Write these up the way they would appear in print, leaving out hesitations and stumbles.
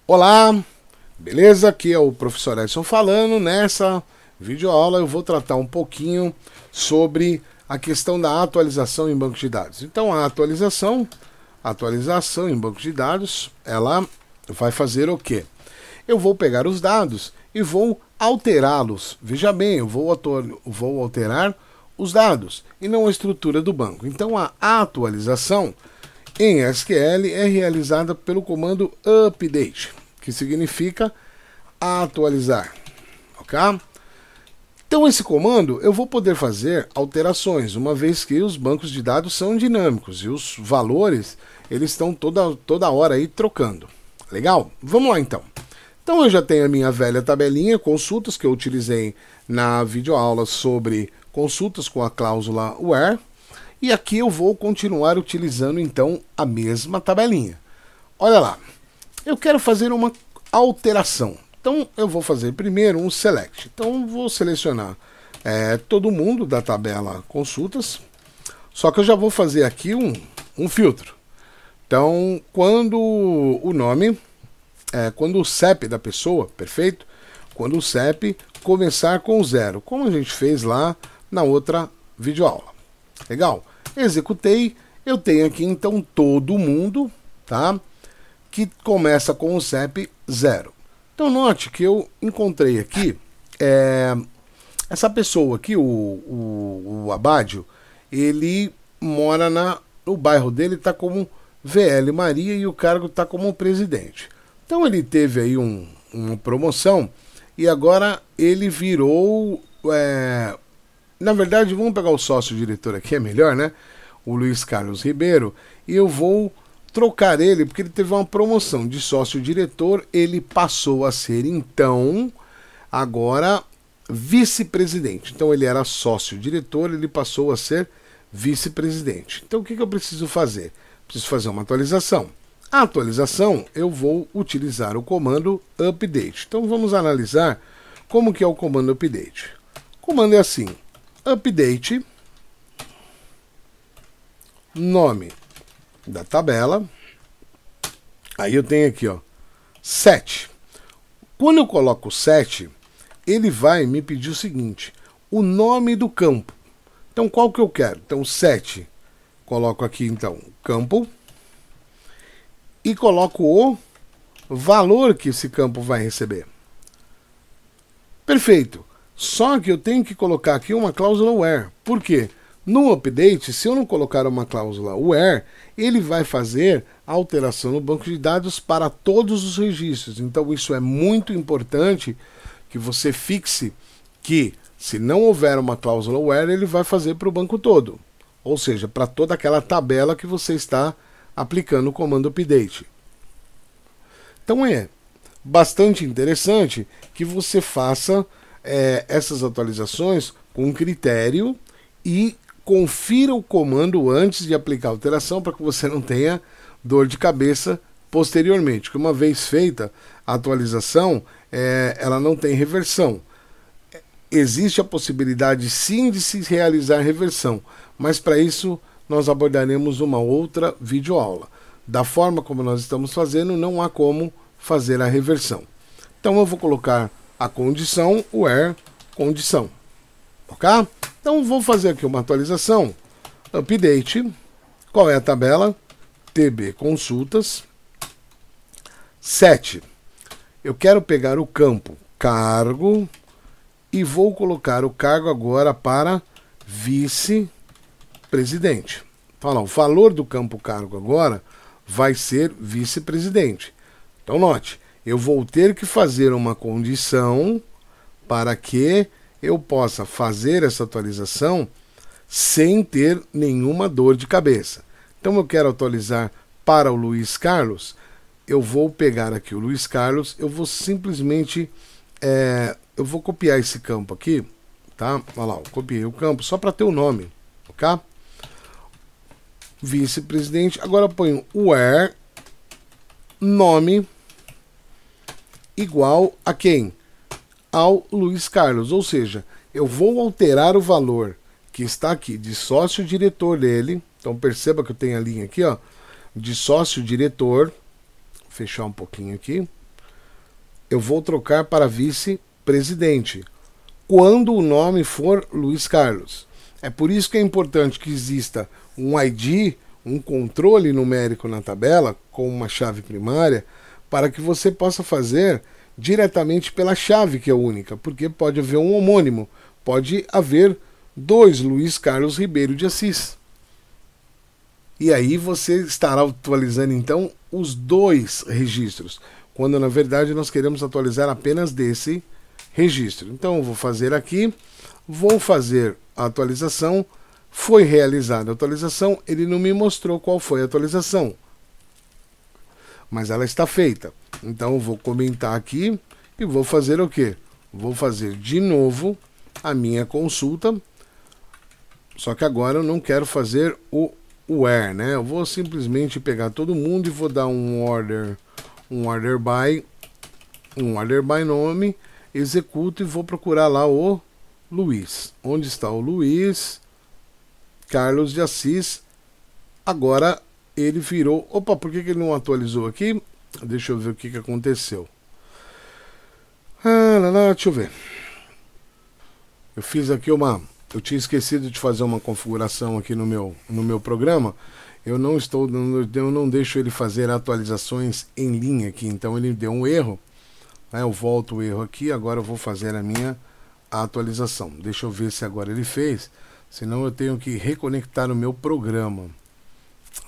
Olá, beleza? Aqui é o professor Edson falando. Nessa videoaula eu vou tratar um pouquinho sobre a questão da atualização em banco de dados. Então a atualização em banco de dados, ela vai fazer o quê? Eu vou pegar os dados e vou alterá-los. Veja bem, eu vou alterar os dados e não a estrutura do banco. Então a atualização em SQL é realizada pelo comando update, que significa atualizar, ok? Então esse comando eu vou poder fazer alterações, uma vez que os bancos de dados são dinâmicos e os valores eles estão toda hora aí trocando. Legal? Vamos lá então. Então eu já tenho a minha velha tabelinha consultas que eu utilizei na videoaula sobre consultas com a cláusula where. E aqui eu vou continuar utilizando então a mesma tabelinha. Olha lá, eu quero fazer uma alteração. Então eu vou fazer primeiro um select. Então vou selecionar todo mundo da tabela consultas. Só que eu já vou fazer aqui um filtro. Então quando o nome, quando o CEP da pessoa, perfeito? Quando o CEP começar com 0, como a gente fez lá na outra videoaula. Legal? Executei, eu tenho aqui então todo mundo, tá? Que começa com o CEP 0. Então note que eu encontrei aqui essa pessoa aqui, o Abádio, ele mora no bairro dele, está como VL Maria e o cargo está como presidente. Então ele teve aí uma promoção e agora ele virou... Na verdade, vamos pegar o sócio-diretor aqui, é melhor, né? O Luiz Carlos Ribeiro. E eu vou trocar ele, porque ele teve uma promoção de sócio-diretor. Ele passou a ser, então, agora, vice-presidente. Então, ele era sócio-diretor, ele passou a ser vice-presidente. Então, o que eu preciso fazer? Preciso fazer uma atualização. A atualização, eu vou utilizar o comando update. Então, vamos analisar como que é o comando update. O comando é assim... update, nome da tabela, aí eu tenho aqui, ó, 7. Quando eu coloco 7, ele vai me pedir o seguinte, o nome do campo. Então, qual que eu quero? Então, 7, coloco aqui, então, campo, e coloco o valor que esse campo vai receber. Perfeito. Só que eu tenho que colocar aqui uma cláusula where. Por quê? No update, se eu não colocar uma cláusula where, ele vai fazer a alteração no banco de dados para todos os registros. Então isso é muito importante que você fixe que se não houver uma cláusula where, ele vai fazer para o banco todo. Ou seja, para toda aquela tabela que você está aplicando o comando update. Então é bastante interessante que você faça essas atualizações com critério e confira o comando antes de aplicar a alteração para que você não tenha dor de cabeça posteriormente. Porque uma vez feita a atualização, ela não tem reversão. Existe a possibilidade sim de se realizar reversão, mas para isso nós abordaremos uma outra videoaula. Da forma como nós estamos fazendo, não há como fazer a reversão. Então eu vou colocar a condição, where, condição. Ok? Então vou fazer aqui uma atualização. Update. Qual é a tabela? TB consultas. 7. Eu quero pegar o campo cargo e vou colocar o cargo agora para vice-presidente. Então, lá, o valor do campo cargo agora vai ser vice-presidente. Então note, eu vou ter que fazer uma condição para que eu possa fazer essa atualização sem ter nenhuma dor de cabeça. Então eu quero atualizar para o Luiz Carlos, eu vou pegar aqui o Luiz Carlos, eu vou simplesmente, eu vou copiar esse campo aqui, tá? Olha lá, eu copiei o campo só para ter o nome, ok? Vice-presidente, agora eu ponho where, nome, igual a quem? Ao Luiz Carlos, ou seja, eu vou alterar o valor que está aqui de sócio-diretor dele. Então perceba que eu tenho a linha aqui, ó, de sócio-diretor. Vou fechar um pouquinho aqui. eu vou trocar para vice-presidente, quando o nome for Luiz Carlos. É por isso que é importante que exista um ID, um controle numérico na tabela, com uma chave primária, para que você possa fazer diretamente pela chave, que é única, porque pode haver um homônimo, pode haver 2 Luiz Carlos Ribeiro de Assis. E aí você estará atualizando então os 2 registros, quando na verdade nós queremos atualizar apenas desse registro. Então eu vou fazer aqui, vou fazer a atualização, foi realizada a atualização, ele não me mostrou qual foi a atualização, mas ela está feita. Então eu vou comentar aqui e vou fazer o quê? Vou fazer de novo a minha consulta, só que agora eu não quero fazer o where, né? Eu vou simplesmente pegar todo mundo e vou dar um order by nome, executo e vou procurar lá o Luiz. Onde está o Luiz Carlos de Assis? Agora ele virou... Opa, por que ele não atualizou aqui? Deixa eu ver o que aconteceu. Deixa eu ver. Eu fiz aqui eu tinha esquecido de fazer uma configuração aqui no meu programa. Eu não deixo ele fazer atualizações em linha aqui, então ele deu um erro. Eu volto o erro aqui, agora eu vou fazer a minha atualização. Deixa eu ver se agora ele fez, senão eu tenho que reconectar o meu programa.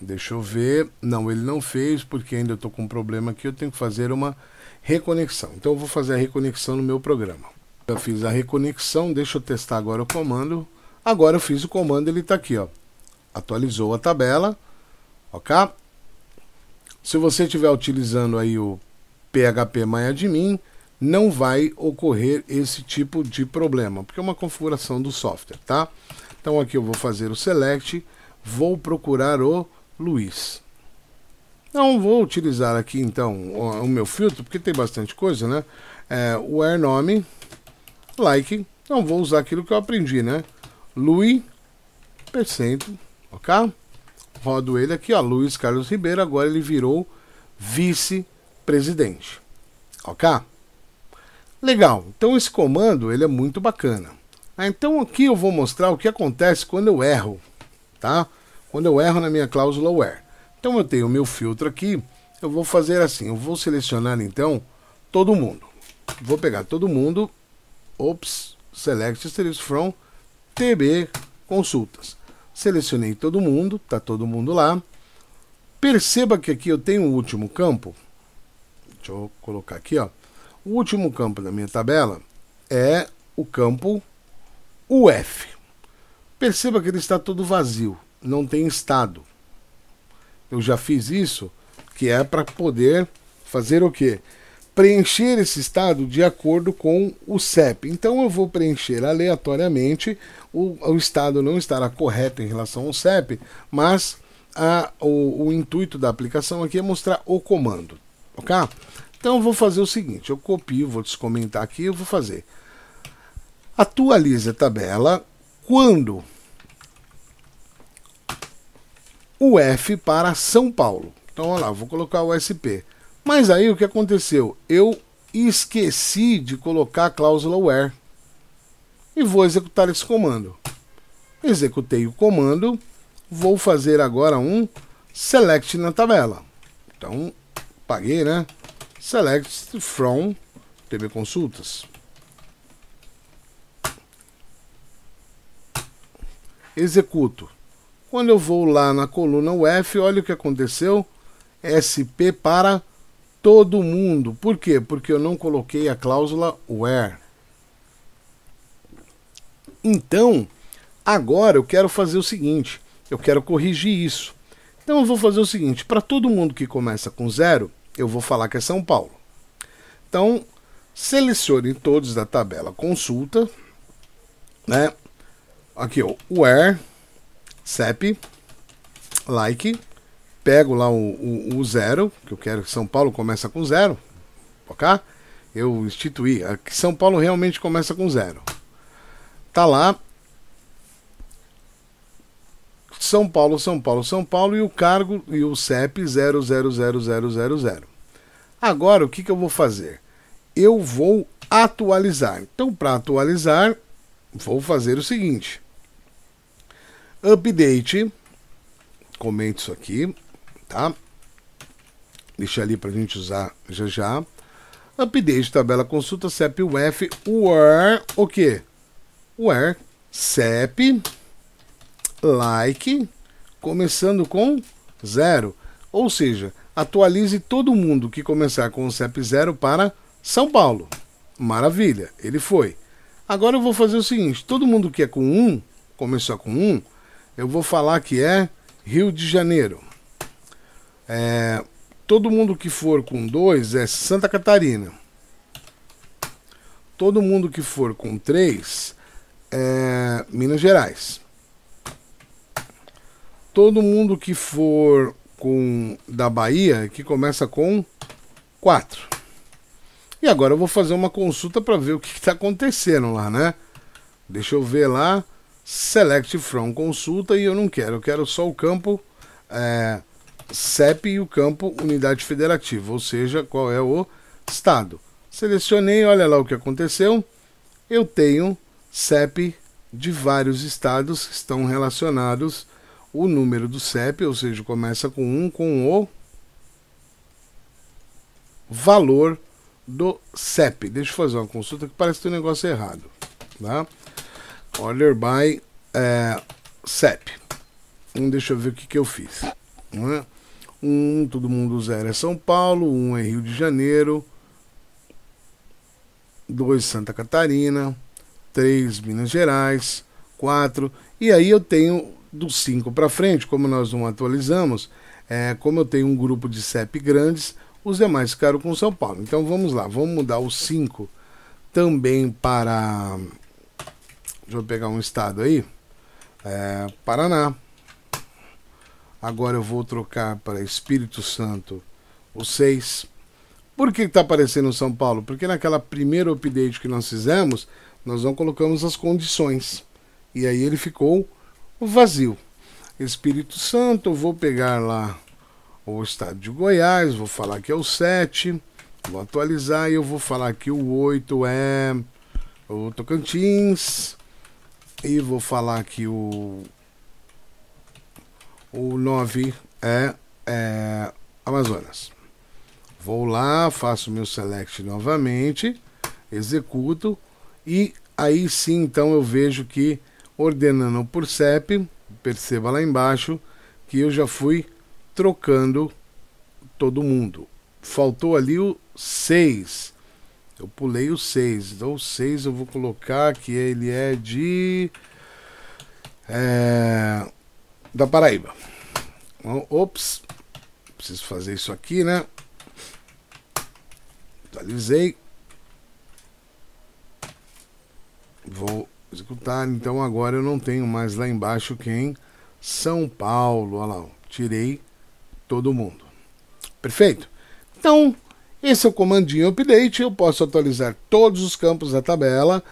Deixa eu ver. Não, ele não fez, porque ainda estou com um problema aqui, eu tenho que fazer uma reconexão. Então eu vou fazer a reconexão no meu programa. Eu fiz a reconexão, deixa eu testar agora o comando. Agora eu fiz o comando, ele está aqui, ó. Atualizou a tabela, ok? Se você estiver utilizando aí o PHPMyAdmin, não vai ocorrer esse tipo de problema, porque é uma configuração do software, tá? Então aqui eu vou fazer o select, vou procurar o Luiz. Não vou utilizar aqui então o meu filtro, porque tem bastante coisa, né? Where nome, like, então vou usar aquilo que eu aprendi, né? Luiz %, ok? Rodo ele aqui, ó, Luiz Carlos Ribeiro, agora ele virou vice-presidente, ok? Legal, então esse comando ele é muito bacana. Então aqui eu vou mostrar o que acontece quando eu erro, tá? Quando eu erro na minha cláusula where. Então eu tenho o meu filtro aqui, eu vou fazer assim, eu vou selecionar então todo mundo. Vou pegar todo mundo, select series from TB consultas. Selecionei todo mundo, tá todo mundo lá. Perceba que aqui eu tenho o último campo. Deixa eu colocar aqui, ó. O último campo da minha tabela é o campo UF. Perceba que ele está todo vazio, não tem estado. Eu já fiz isso, que é para poder fazer o quê? Preencher esse estado de acordo com o CEP. Então eu vou preencher aleatoriamente, o estado não estará correto em relação ao CEP, mas o intuito da aplicação aqui é mostrar o comando, ok? Então eu vou fazer o seguinte, eu copio, vou descomentar aqui, eu vou fazer. Atualize a tabela quando o F para São Paulo. Então olha lá, vou colocar o SP. Mas aí o que aconteceu? Eu esqueci de colocar a cláusula where. E vou executar esse comando. Executei o comando, vou fazer agora um select na tabela. Então, paguei, né? Select from TB consultas. Executo. Quando eu vou lá na coluna UF, olha o que aconteceu. SP para todo mundo. Por quê? Porque eu não coloquei a cláusula where. Então, agora eu quero fazer o seguinte. Eu quero corrigir isso. Então eu vou fazer o seguinte. Para todo mundo que começa com 0, eu vou falar que é São Paulo. Então, selecione todos da tabela consulta, né? Aqui, ó, where, CEP, like, pego lá o 0, que eu quero que São Paulo começa com 0, ok? Eu instituí, aqui São Paulo realmente começa com 0. Tá lá, São Paulo, São Paulo, São Paulo, e o cargo e o CEP 000000. Agora, o que eu vou fazer? eu vou atualizar. Então, para atualizar, vou fazer o seguinte. Update. Comente isso aqui, tá? Deixa ali para a gente usar já já. Update, tabela, consulta, CEP, UF, where, o quê? Where, CEP, like, começando com 0. Ou seja, atualize todo mundo que começar com o CEP 0 para São Paulo. Maravilha, ele foi. Agora eu vou fazer o seguinte, todo mundo que é com 1, começou com 1, eu vou falar que é Rio de Janeiro. Todo mundo que for com 2 é Santa Catarina. Todo mundo que for com 3 é Minas Gerais. Todo mundo que for com da Bahia, que começa com 4. E agora eu vou fazer uma consulta para ver o que está acontecendo lá, né? Deixa eu ver lá. Select from consulta, e eu não quero. Eu quero só o campo CEP e o campo unidade federativa, ou seja, qual é o estado. Selecionei, olha lá o que aconteceu. Eu tenho CEP de vários estados que estão relacionados. O número do CEP, ou seja, começa com 1 com o valor do CEP. Deixa eu fazer uma consulta que parece que tem um negócio errado. Tá? Order by CEP. Deixa eu ver o que eu fiz. 1, todo mundo 0 é São Paulo, 1 é Rio de Janeiro, 2 Santa Catarina, 3 Minas Gerais, 4, e aí eu tenho dos 5 para frente, como nós não atualizamos, como eu tenho um grupo de CEP grandes, os demais ficaram com São Paulo. Então vamos lá, vamos mudar os 5 também para, deixa eu pegar um estado aí, Paraná. Agora eu vou trocar para Espírito Santo o 6. Por que está aparecendo São Paulo? Porque naquela primeira update que nós fizemos, nós não colocamos as condições. E aí ele ficou vazio. Espírito Santo, eu vou pegar lá o estado de Goiás, vou falar que é o 7, vou atualizar e eu vou falar que o 8 é o Tocantins, e vou falar que o 9 é Amazonas. Vou lá, faço meu select novamente, executo, e aí sim, então eu vejo que ordenando por CEP, perceba lá embaixo que eu já fui trocando todo mundo. Faltou ali o 6. Eu pulei o 6. Então o 6 eu vou colocar que ele é de da Paraíba. Ops, preciso fazer isso aqui, né? Atualizei. Vou executar. Então agora eu não tenho mais lá embaixo quem? São Paulo. Olha lá, tirei todo mundo. Perfeito? Então, esse é o comandinho update. Eu posso atualizar todos os campos da tabela.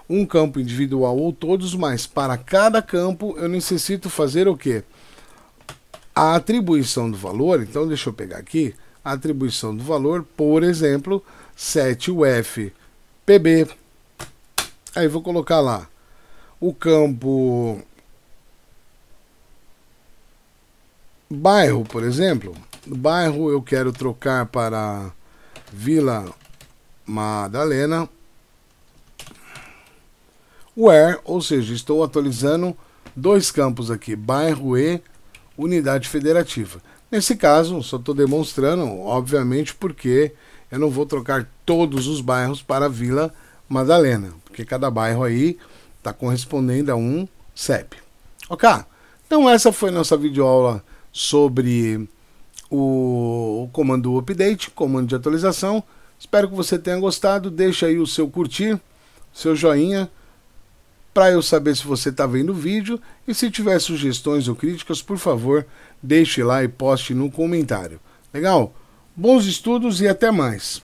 Um campo individual ou todos, mas para cada campo eu necessito fazer o quê? A atribuição do valor. Então deixa eu pegar aqui a atribuição do valor, por exemplo, 7UF PB. Aí vou colocar lá o campo bairro, por exemplo. Bairro eu quero trocar para Vila Madalena. Where, ou seja, estou atualizando dois campos aqui, bairro e unidade federativa. Nesse caso, só estou demonstrando, obviamente, porque eu não vou trocar todos os bairros para Vila Madalena, porque cada bairro aí está correspondendo a um CEP. Ok? Então essa foi nossa videoaula sobre o comando update, comando de atualização. Espero que você tenha gostado. Deixa aí o seu curtir, seu joinha, para eu saber se você está vendo o vídeo, e se tiver sugestões ou críticas, por favor, deixe lá e poste no comentário. Legal? Bons estudos e até mais!